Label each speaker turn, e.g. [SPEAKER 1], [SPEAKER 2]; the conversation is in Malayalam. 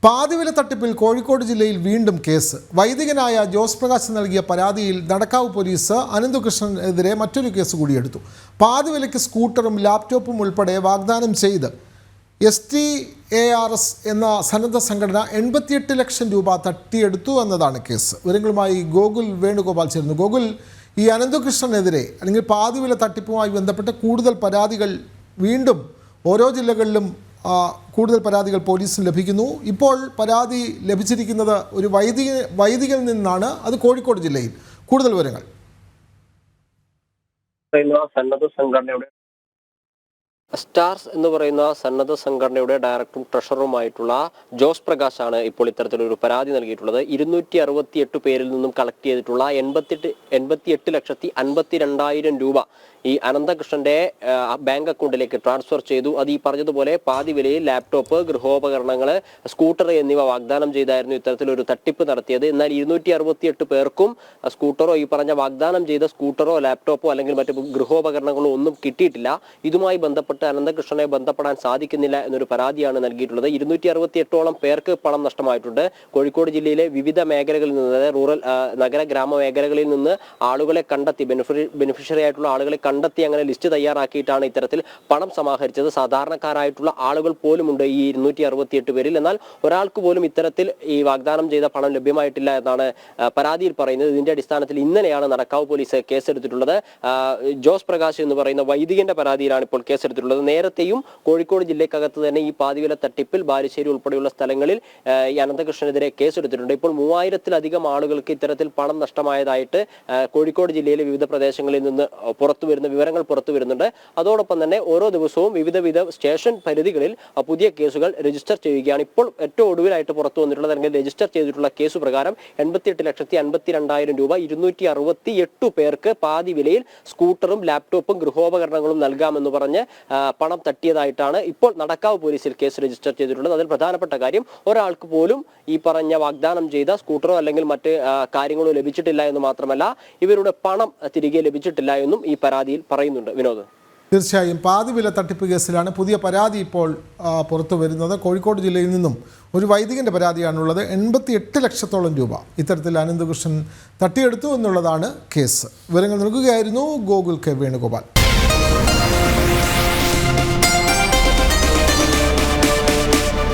[SPEAKER 1] പാതിവില തട്ടിപ്പിൽ കോഴിക്കോട് ജില്ലയിൽ വീണ്ടും കേസ്. വൈദികനായ ജോസ് പ്രകാശ് നൽകിയ പരാതിയിൽ നടക്കാവ് പോലീസ് അനന്തകൃഷ്ണനെതിരെ മറ്റൊരു കേസ് കൂടിയെടുത്തു. പാതിവിലയ്ക്ക് സ്കൂട്ടറും ലാപ്ടോപ്പും ഉൾപ്പെടെ വാഗ്ദാനം ചെയ്ത് STARS എന്ന സന്നദ്ധ സംഘടന 88 ലക്ഷം രൂപ തട്ടിയെടുത്തു എന്നതാണ് കേസ്. വിവരങ്ങളുമായി ഗോകുൽ വേണുഗോപാൽ ചേർന്നു. ഗോകുൽ, ഈ അനന്തകൃഷ്ണനെതിരെ അല്ലെങ്കിൽ പാതിവില തട്ടിപ്പുമായി ബന്ധപ്പെട്ട് കൂടുതൽ പരാതികൾ വീണ്ടും ഓരോ ജില്ലകളിലും കൂടുതൽ പരാതികൾ പോലീസിന് ലഭിക്കുന്നു. ഇപ്പോൾ പരാതി ലഭിച്ചിരിക്കുന്നത് ഒരു വൈദികനിൽ നിന്നാണ്. അത് കോഴിക്കോട് ജില്ലയിൽ. കൂടുതൽ വിവരങ്ങൾ.
[SPEAKER 2] സ്റ്റാർസ് എന്ന് പറയുന്ന സന്നദ്ധ സംഘടനയുടെ ഡയറക്ടറും ട്രഷററുമായിട്ടുള്ള ജോസ് പ്രകാശാണ് ഇപ്പോൾ ഇത്തരത്തിലൊരു പരാതി നൽകിയിട്ടുള്ളത്. 268 പേരിൽ നിന്നും കളക്ട് ചെയ്തിട്ടുള്ള 88,52,000 രൂപ ഈ അനന്തകൃഷ്ണന്റെ ബാങ്ക് അക്കൗണ്ടിലേക്ക് ട്രാൻസ്ഫർ ചെയ്തു. അത് ഈ പറഞ്ഞതുപോലെ പാതി വിലയിൽ ലാപ്ടോപ്പ്, ഗൃഹോപകരണങ്ങൾ, സ്കൂട്ടർ എന്നിവ വാഗ്ദാനം ചെയ്തായിരുന്നു ഇത്തരത്തിലൊരു തട്ടിപ്പ് നടത്തിയത്. എന്നാൽ 268 പേർക്കും സ്കൂട്ടറോ, ഈ പറഞ്ഞ വാഗ്ദാനം ചെയ്ത സ്കൂട്ടറോ ലാപ്ടോപ്പോ അല്ലെങ്കിൽ മറ്റു ഗൃഹോപകരണങ്ങളോ ഒന്നും കിട്ടിയിട്ടില്ല. ഇതുമായി ബന്ധപ്പെട്ട് അനന്തകൃഷ്ണനെ ബന്ധപ്പെടാൻ സാധിക്കുന്നില്ല എന്നൊരു പരാതിയാണ് നൽകിയിട്ടുള്ളത്. 268ഓളം പേർക്ക് പണം നഷ്ടമായിട്ടുണ്ട്. കോഴിക്കോട് ജില്ലയിലെ വിവിധ മേഖലകളിൽ നിന്ന്, അതായത് റൂറൽ, നഗര, ഗ്രാമ മേഖലകളിൽ നിന്ന് ആളുകളെ കണ്ടെത്തി, ബെനിഫിഷ്യറി ആയിട്ടുള്ള ആളുകളെ കണ്ടെത്തി അങ്ങനെ ലിസ്റ്റ് തയ്യാറാക്കിയിട്ടാണ് ഇത്തരത്തിൽ പണം സമാഹരിച്ചത്. സാധാരണക്കാരായിട്ടുള്ള ആളുകൾ പോലുമുണ്ട് ഈ 268 പേരിൽ. എന്നാൽ ഒരാൾക്ക് പോലും ഇത്തരത്തിൽ ഈ വാഗ്ദാനം ചെയ്ത പണം ലഭ്യമായിട്ടില്ല എന്നാണ് പരാതിയിൽ പറയുന്നത്. ഇതിന്റെ അടിസ്ഥാനത്തിൽ ഇന്നലെയാണ് നടക്കാവ് പോലീസ് കേസെടുത്തിട്ടുള്ളത്. ജോസ് പ്രകാശ് എന്ന് പറയുന്ന വൈദികന്റെ പരാതിയിലാണ് ഇപ്പോൾ കേസെടുത്തിട്ടുള്ളത്. നേരത്തെയും കോഴിക്കോട് ജില്ലക്കകത്ത് തന്നെ ഈ പാതിവില തട്ടിപ്പിൽ ബാലുശ്ശേരി ഉൾപ്പെടെയുള്ള സ്ഥലങ്ങളിൽ ഈ അനന്തകൃഷ്ണനെതിരെ കേസെടുത്തിട്ടുണ്ട്. ഇപ്പോൾ 3000-ലധികം ആളുകൾക്ക് ഇത്തരത്തിൽ പണം നഷ്ടമായതായിട്ട് കോഴിക്കോട് ജില്ലയിലെ വിവിധ പ്രദേശങ്ങളിൽ നിന്ന് വിവരങ്ങൾ പുറത്തു വരുന്നുണ്ട്. അതോടൊപ്പം തന്നെ ഓരോ ദിവസവും വിവിധ സ്റ്റേഷൻ പരിധികളിൽ പുതിയ കേസുകൾ രജിസ്റ്റർ ചെയ്യുകയാണ്. ഇപ്പോൾ ഏറ്റവും ഒടുവിലായിട്ട് പുറത്തു വന്നിട്ടുള്ളത്, അല്ലെങ്കിൽ രജിസ്റ്റർ ചെയ്തിട്ടുള്ള കേസ് പ്രകാരം 88,52,000 രൂപ 268 പേർക്ക് പാതി വിലയിൽ സ്കൂട്ടറും ലാപ്ടോപ്പും ഗൃഹോപകരണങ്ങളും നൽകാമെന്ന് പറഞ്ഞ് പണം തട്ടിയതായിട്ടാണ് ഇപ്പോൾ നടക്കാവ് പോലീസിൽ കേസ് രജിസ്റ്റർ ചെയ്തിട്ടുള്ളത്. അതിൽ പ്രധാനപ്പെട്ട കാര്യം, ഒരാൾക്ക് പോലും ഈ പറഞ്ഞ വാഗ്ദാനം ചെയ്ത സ്കൂട്ടറോ അല്ലെങ്കിൽ മറ്റ് കാര്യങ്ങളോ ലഭിച്ചിട്ടില്ല എന്ന് മാത്രമല്ല, ഇവരുടെ പണം തിരികെ ലഭിച്ചിട്ടില്ല എന്നും ഈ പരാതിയിൽ പറയുന്നുണ്ട്. വിനോദ്,
[SPEAKER 1] തീർച്ചയായും പാതിവില തട്ടിപ്പ് കേസിലാണ് പുതിയ പരാതി ഇപ്പോൾ പുറത്തു വരുന്നത്. കോഴിക്കോട് ജില്ലയിൽ നിന്നും ഒരു വൈദികന്റെ പരാതിയാണുള്ളത്. 88 ലക്ഷത്തോളം രൂപ ഇത്തരത്തിൽ അനന്തകൃഷ്ണൻ തട്ടിയെടുത്തു എന്നുള്ളതാണ് കേസ്. വിവരങ്ങൾ നൽകുകയായിരുന്നു ഗോകുൽ കെ വേണുഗോപാൽ.